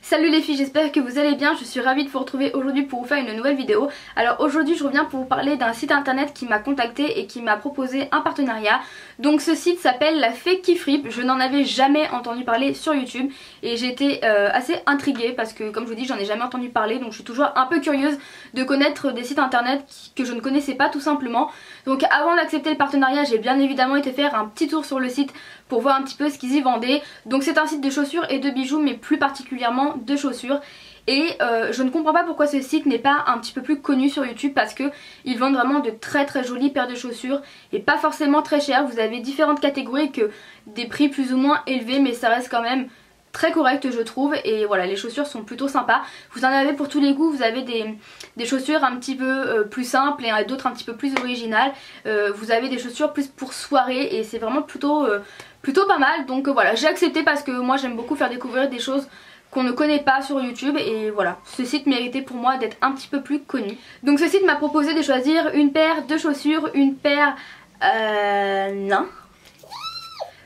Salut les filles, j'espère que vous allez bien, je suis ravie de vous retrouver aujourd'hui pour vous faire une nouvelle vidéo. Alors aujourd'hui je reviens pour vous parler d'un site internet qui m'a contacté et qui m'a proposé un partenariat. Donc ce site s'appelle La Fée qui Fripe, je n'en avais jamais entendu parler sur YouTube et j'ai été assez intriguée parce que comme je vous dis j'en ai jamais entendu parler, donc je suis toujours un peu curieuse de connaître des sites internet que je ne connaissais pas tout simplement. Donc avant d'accepter le partenariat j'ai bien évidemment été faire un petit tour sur le site pour voir un petit peu ce qu'ils y vendaient. Donc c'est un site de chaussures et de bijoux, mais plus particulièrement de chaussures. Et je ne comprends pas pourquoi ce site n'est pas un petit peu plus connu sur YouTube, parce que ils vendent vraiment de très jolies paires de chaussures et pas forcément très chères. Vous avez différentes catégories que des prix plus ou moins élevés, mais ça reste quand même très correct je trouve. Et voilà, les chaussures sont plutôt sympas. Vous en avez pour tous les goûts, vous avez des chaussures un petit peu plus simples et d'autres un petit peu plus originales. Vous avez des chaussures plus pour soirée et c'est vraiment plutôt pas mal. Donc voilà, j'ai accepté parce que moi j'aime beaucoup faire découvrir des choses qu'on ne connaît pas sur YouTube et voilà, ce site méritait pour moi d'être un petit peu plus connu. Donc ce site m'a proposé de choisir une paire de chaussures, une paire... non.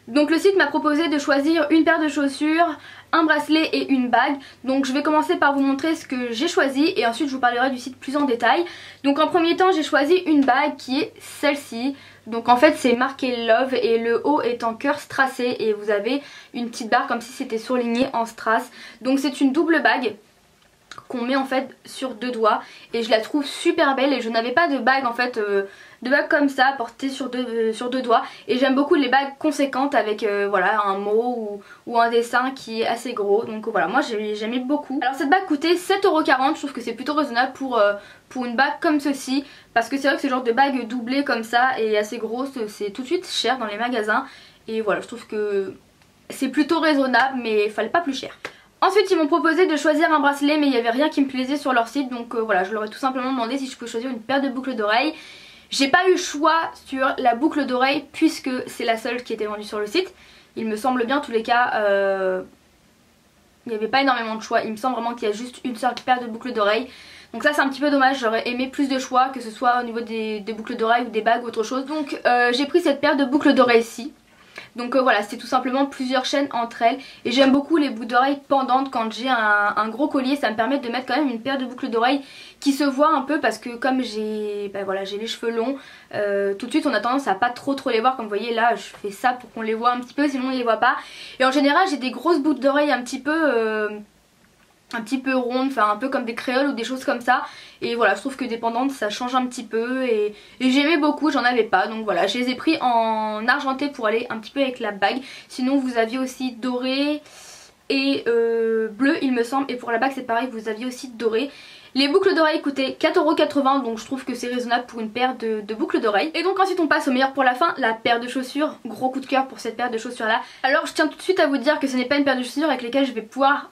Donc le site m'a proposé de choisir une paire de chaussures, un bracelet et une bague. Donc je vais commencer par vous montrer ce que j'ai choisi et ensuite je vous parlerai du site plus en détail. Donc en premier temps j'ai choisi une bague qui est celle-ci. Donc en fait c'est marqué Love et le haut est en cœur strassé et vous avez une petite barre comme si c'était surligné en strass. Donc c'est une double bague qu'on met en fait sur deux doigts et je la trouve super belle et je n'avais pas de bague en fait de bague comme ça portée sur deux doigts et j'aime beaucoup les bagues conséquentes avec voilà un mot ou un dessin qui est assez gros. Donc voilà, moi j'aimais beaucoup. Alors cette bague coûtait 7,40 €, je trouve que c'est plutôt raisonnable pour une bague comme ceci, parce que c'est vrai que ce genre de bague doublée comme ça et assez grosse c'est tout de suite cher dans les magasins et voilà, je trouve que c'est plutôt raisonnable mais il fallait pas plus cher. Ensuite ils m'ont proposé de choisir un bracelet mais il n'y avait rien qui me plaisait sur leur site, donc voilà, je leur ai tout simplement demandé si je pouvais choisir une paire de boucles d'oreilles. J'ai pas eu le choix sur la boucle d'oreille puisque c'est la seule qui était vendue sur le site. Il me semble bien, en tous les cas il n'y avait pas énormément de choix, il me semble vraiment qu'il y a juste une seule paire de boucles d'oreilles. Donc ça c'est un petit peu dommage, j'aurais aimé plus de choix, que ce soit au niveau des boucles d'oreilles ou des bagues ou autre chose. Donc j'ai pris cette paire de boucles d'oreilles-ci. Donc voilà, c'est tout simplement plusieurs chaînes entre elles et j'aime beaucoup les boucles d'oreilles pendantes quand j'ai un gros collier. Ça me permet de mettre quand même une paire de boucles d'oreilles qui se voit un peu, parce que comme j'ai voilà, j'ai les cheveux longs, tout de suite on a tendance à pas trop les voir. Comme vous voyez là, je fais ça pour qu'on les voit un petit peu, sinon on les voit pas. Et en général j'ai des grosses boucles d'oreilles un petit peu rondes, enfin un peu comme des créoles ou des choses comme ça. Et voilà, je trouve que des pendantes ça change un petit peu et j'aimais beaucoup, j'en avais pas. Donc voilà, je les ai pris en argenté pour aller un petit peu avec la bague. Sinon vous aviez aussi doré et bleu il me semble, et pour la bague c'est pareil, vous aviez aussi doré. Les boucles d'oreilles coûtaient 4,80 €, donc je trouve que c'est raisonnable pour une paire de boucles d'oreilles. Et donc ensuite on passe au meilleur pour la fin, la paire de chaussures. Gros coup de cœur pour cette paire de chaussures là. Alors je tiens tout de suite à vous dire que ce n'est pas une paire de chaussures avec lesquelles je vais pouvoir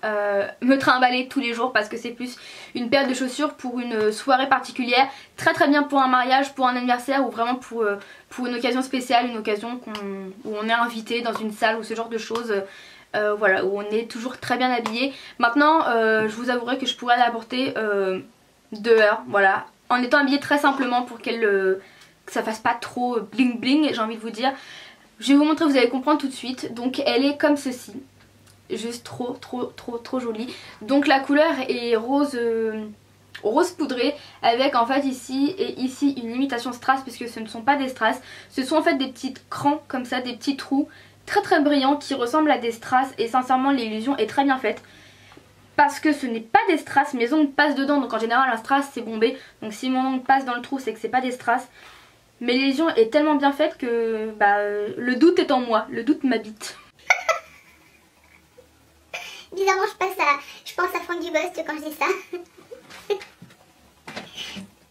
me trimballer tous les jours, parce que c'est plus une paire de chaussures pour une soirée particulière. Très bien pour un mariage, pour un anniversaire ou vraiment pour une occasion spéciale, une occasion où on est invité dans une salle ou ce genre de choses. Voilà, où on est toujours très bien habillé. Maintenant je vous avouerai que je pourrais la porter dehors, voilà, en étant habillée très simplement pour que ça fasse pas trop bling bling, j'ai envie de vous dire. Je vais vous montrer, vous allez comprendre tout de suite. Donc elle est comme ceci, juste trop jolie. Donc la couleur est rose rose poudré, avec en fait ici et ici une imitation strass, puisque ce ne sont pas des strass, ce sont en fait des petits crans comme ça, des petits trous très brillants qui ressemblent à des strass, et sincèrement l'illusion est très bien faite parce que ce n'est pas des strass, mes ongles passent dedans. Donc en général un strass c'est bombé, donc si mon ongle passe dans le trou c'est que c'est pas des strass. Mais l'illusion est tellement bien faite que le doute est en moi, le doute m'habite. Bizarrement je pense à Franck Dubosc quand je dis ça.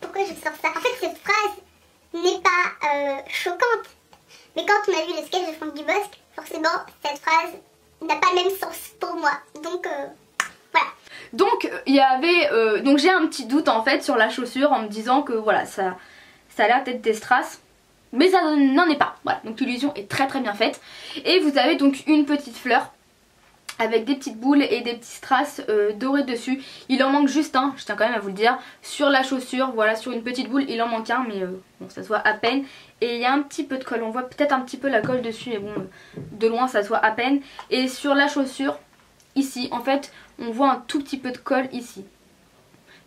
Pourquoi je sors ça? En fait cette phrase n'est pas choquante, mais quand on a vu le sketch de Franck Dubosc, forcément cette phrase n'a pas le même sens pour moi. Donc voilà. Donc il y avait donc j'ai un petit doute en fait sur la chaussure, en me disant que voilà, ça a l'air d'être des strass, mais ça n'en est pas. Voilà, donc l'illusion est très bien faite. Et vous avez donc une petite fleur avec des petites boules et des petits strass dorés dessus. Il en manque juste un, je tiens quand même à vous le dire, sur la chaussure. Voilà, sur une petite boule il en manque un, mais bon, ça se voit à peine. Et il y a un petit peu de colle, on voit peut-être un petit peu la colle dessus, mais bon, de loin ça se voit à peine. Et sur la chaussure ici en fait on voit un tout petit peu de colle ici.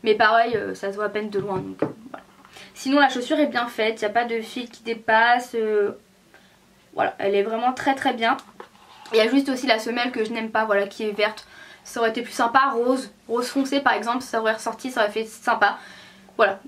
Mais pareil ça se voit à peine de loin donc voilà. Sinon la chaussure est bien faite, il n'y a pas de fil qui dépasse. Voilà, elle est vraiment très très bien. Il y a juste aussi la semelle que je n'aime pas, voilà, qui est verte. Ça aurait été plus sympa, rose foncé par exemple, ça aurait ressorti, ça aurait fait sympa. Voilà.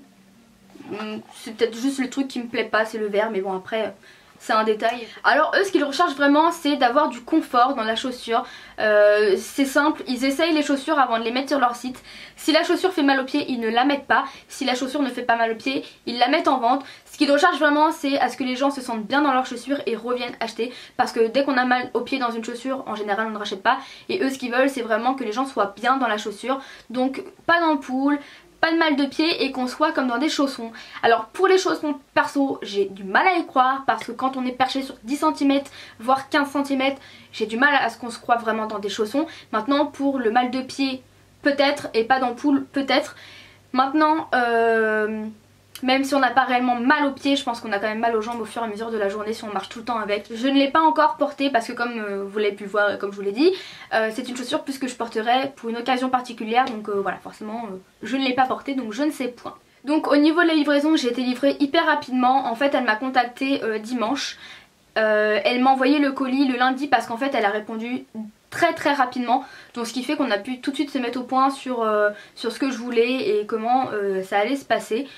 C'est peut-être juste le truc qui me plaît pas, c'est le vert, mais bon après c'est un détail. Alors eux ce qu'ils recherchent vraiment c'est d'avoir du confort dans la chaussure. C'est simple, ils essayent les chaussures avant de les mettre sur leur site. Si la chaussure fait mal au pied, ils ne la mettent pas. Si la chaussure ne fait pas mal au pied, ils la mettent en vente. Ce qu'ils recherchent vraiment c'est à ce que les gens se sentent bien dans leurs chaussures et reviennent acheter. Parce que dès qu'on a mal au pied dans une chaussure, en général on ne rachète pas. Et eux ce qu'ils veulent c'est vraiment que les gens soient bien dans la chaussure. Donc pas d'ampoule, pas de mal de pied et qu'on soit comme dans des chaussons. Alors pour les chaussons perso j'ai du mal à y croire parce que quand on est perché sur 10 cm voire 15 cm j'ai du mal à ce qu'on se croit vraiment dans des chaussons. Maintenant pour le mal de pied peut-être et pas d'ampoule peut-être. Maintenant même si on n'a pas réellement mal aux pieds, je pense qu'on a quand même mal aux jambes au fur et à mesure de la journée si on marche tout le temps avec. Je ne l'ai pas encore portée parce que comme vous l'avez pu voir et comme je vous l'ai dit, c'est une chaussure plus que je porterai pour une occasion particulière. Donc voilà, forcément je ne l'ai pas portée donc je ne sais point. Donc au niveau de la livraison j'ai été livrée hyper rapidement. En fait elle m'a contactée dimanche. Elle m'a envoyé le colis le lundi parce qu'en fait elle a répondu très rapidement, donc ce qui fait qu'on a pu tout de suite se mettre au point sur ce que je voulais et comment ça allait se passer.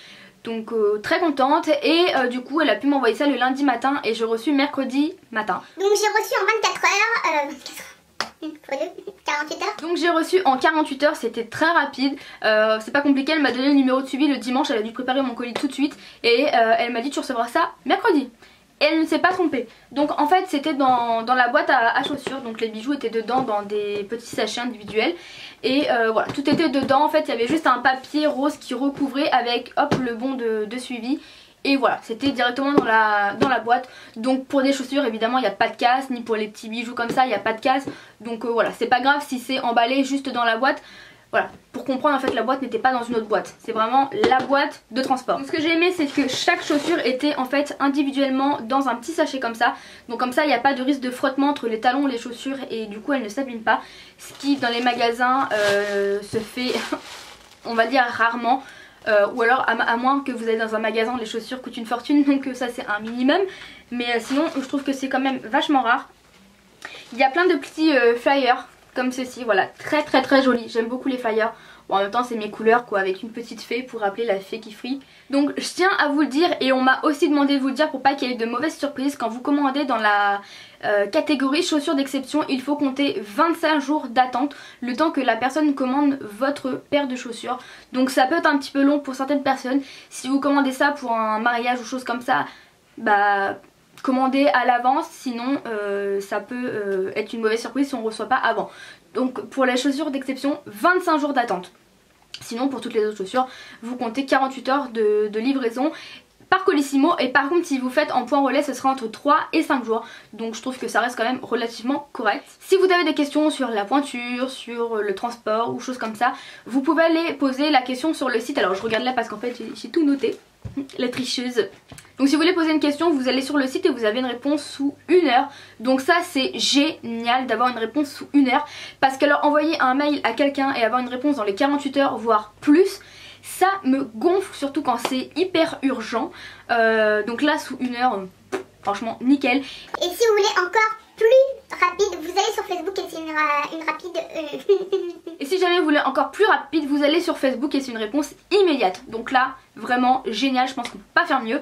Donc très contente et du coup elle a pu m'envoyer ça le lundi matin et j'ai reçu mercredi matin. Donc j'ai reçu en 24 heures, 48 heures. Donc j'ai reçu en 48 heures, c'était très rapide, c'est pas compliqué, elle m'a donné le numéro de suivi le dimanche, elle a dû préparer mon colis tout de suite et elle m'a dit tu recevras ça mercredi. Et elle ne s'est pas trompée. Donc en fait c'était dans la boîte à chaussures. Donc les bijoux étaient dedans dans des petits sachets individuels. Et voilà, tout était dedans. En fait il y avait juste un papier rose qui recouvrait avec hop le bon de suivi. Et voilà, c'était directement dans la boîte. Donc pour des chaussures évidemment il n'y a pas de casse. Ni pour les petits bijoux comme ça il n'y a pas de casse. Donc voilà, c'est pas grave si c'est emballé juste dans la boîte. Voilà, pour comprendre en fait la boîte n'était pas dans une autre boîte, c'est vraiment la boîte de transport. Donc, ce que j'ai aimé c'est que chaque chaussure était en fait individuellement dans un petit sachet comme ça. Donc comme ça il n'y a pas de risque de frottement entre les talons et les chaussures et du coup elles ne s'abîment pas. Ce qui dans les magasins se fait on va dire rarement. Ou alors à moins que vous allez dans un magasin où les chaussures coûtent une fortune, donc ça c'est un minimum. Mais sinon je trouve que c'est quand même vachement rare. Il y a plein de petits flyers comme ceci, voilà, très joli. J'aime beaucoup les flyers. Bon, en même temps c'est mes couleurs quoi, avec une petite fée pour rappeler la fée qui frie. Donc je tiens à vous le dire et on m'a aussi demandé de vous le dire pour pas qu'il y ait de mauvaises surprises. Quand vous commandez dans la catégorie chaussures d'exception, il faut compter 25 jours d'attente, le temps que la personne commande votre paire de chaussures. Donc ça peut être un petit peu long pour certaines personnes. Si vous commandez ça pour un mariage ou chose comme ça, bah commandez à l'avance, sinon ça peut être une mauvaise surprise si on ne reçoit pas avant. Donc pour les chaussures d'exception, 25 jours d'attente. Sinon pour toutes les autres chaussures, vous comptez 48 heures de livraison par Colissimo. Et par contre si vous faites en point relais, ce sera entre 3 et 5 jours. Donc je trouve que ça reste quand même relativement correct. Si vous avez des questions sur la pointure, sur le transport ou choses comme ça, vous pouvez aller poser la question sur le site. Alors je regarde là parce qu'en fait j'ai tout noté. La tricheuse. Donc si vous voulez poser une question, vous allez sur le site et vous avez une réponse sous 1 heure. Donc ça c'est génial d'avoir une réponse sous 1 heure. Parce que alors envoyer un mail à quelqu'un et avoir une réponse dans les 48 heures voire plus, ça me gonfle surtout quand c'est hyper urgent. Donc là sous 1 heure, franchement nickel. Et si vous voulez encore plus rapide, vous allez sur Facebook et c'est une rapide... Et si jamais vous voulez encore plus rapide, vous allez sur Facebook et c'est une réponse immédiate. Donc là, vraiment génial, je pense qu'on peut pas faire mieux.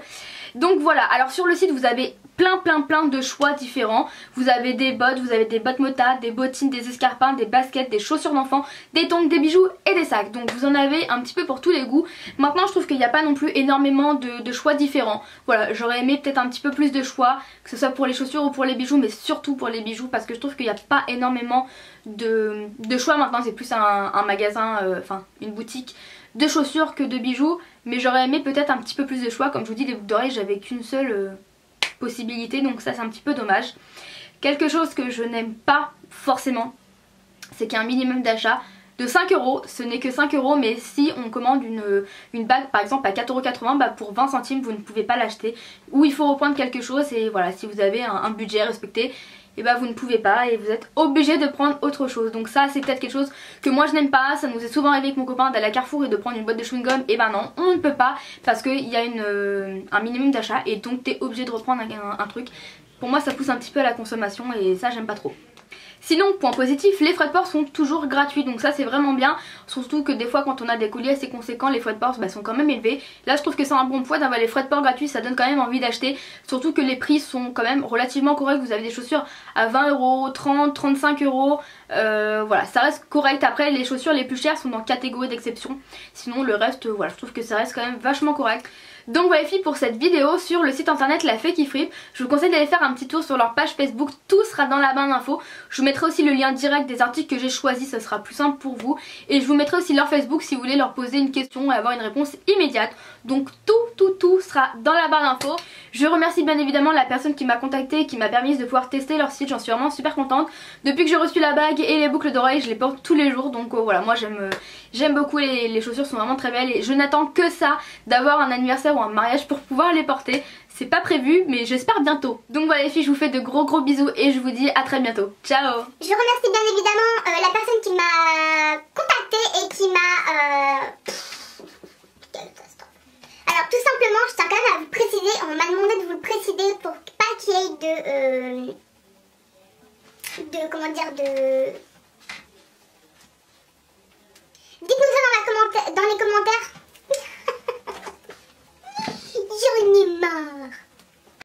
Donc voilà, alors sur le site vous avez plein de choix différents. Vous avez des bottes motades, des bottines, des escarpins, des baskets, des chaussures d'enfant, des tongs, des bijoux et des sacs. Donc vous en avez un petit peu pour tous les goûts. Maintenant je trouve qu'il n'y a pas non plus énormément de choix différents. Voilà, j'aurais aimé peut-être un petit peu plus de choix, que ce soit pour les chaussures ou pour les bijoux, mais surtout pour les bijoux parce que je trouve qu'il n'y a pas énormément de choix. Maintenant c'est plus un magasin, enfin une boutique de chaussures que de bijoux, mais j'aurais aimé peut-être un petit peu plus de choix. Comme je vous dis, les boucles d'oreilles j'avais qu'une seule possibilité, donc ça c'est un petit peu dommage. Quelque chose que je n'aime pas forcément, c'est qu'il y a un minimum d'achat de 5 €. Ce n'est que 5 €, mais si on commande une bague par exemple à 4,80 €, bah pour 20 centimes vous ne pouvez pas l'acheter. Ou il faut reprendre quelque chose et voilà, si vous avez un budget respecté, et bah vous ne pouvez pas et vous êtes obligé de prendre autre chose. Donc ça c'est peut-être quelque chose que moi je n'aime pas. Ça nous est souvent arrivé avec mon copain d'aller à Carrefour et de prendre une boîte de chewing-gum, et bah non, on ne peut pas parce qu'il y a un minimum d'achat et donc t'es obligé de reprendre un truc. Pour moi ça pousse un petit peu à la consommation et ça j'aime pas trop. Sinon, point positif, les frais de port sont toujours gratuits, donc ça c'est vraiment bien. Surtout que des fois quand on a des colis assez conséquents, les frais de port sont quand même élevés. Là je trouve que c'est un bon point d'avoir les frais de port gratuits, ça donne quand même envie d'acheter. Surtout que les prix sont quand même relativement corrects. Vous avez des chaussures à 20 €, 30, 35 €. Voilà, ça reste correct. Après les chaussures les plus chères sont dans catégorie d'exception. Sinon le reste, voilà, je trouve que ça reste quand même vachement correct. Donc voilà les filles pour cette vidéo sur le site internet La Fée qui Fripe. Je vous conseille d'aller faire un petit tour sur leur page Facebook, tout sera dans la barre d'infos. Je vous mettrai aussi le lien direct des articles que j'ai choisis, ça sera plus simple pour vous. Et je vous mettrai aussi leur Facebook si vous voulez leur poser une question et avoir une réponse immédiate. Donc tout sera dans la barre d'infos. Je remercie bien évidemment la personne qui m'a contactée et qui m'a permis de pouvoir tester leur site, j'en suis vraiment super contente. Depuis que j'ai reçu la bague et les boucles d'oreilles, je les porte tous les jours, donc voilà, moi j'aime beaucoup, les chaussures sont vraiment très belles et je n'attends que ça, d'avoir un anniversaire ou un mariage pour pouvoir les porter. C'est pas prévu mais j'espère bientôt. Donc voilà les filles, je vous fais de gros bisous et je vous dis à très bientôt. Ciao. Je remercie bien évidemment la personne qui m'a contactée et qui m'a... Alors tout simplement, je tiens quand même à vous préciser, on m'a demandé de vous le préciser pour pas qu'il y ait comment dire, dites-nous ça dans les commentaires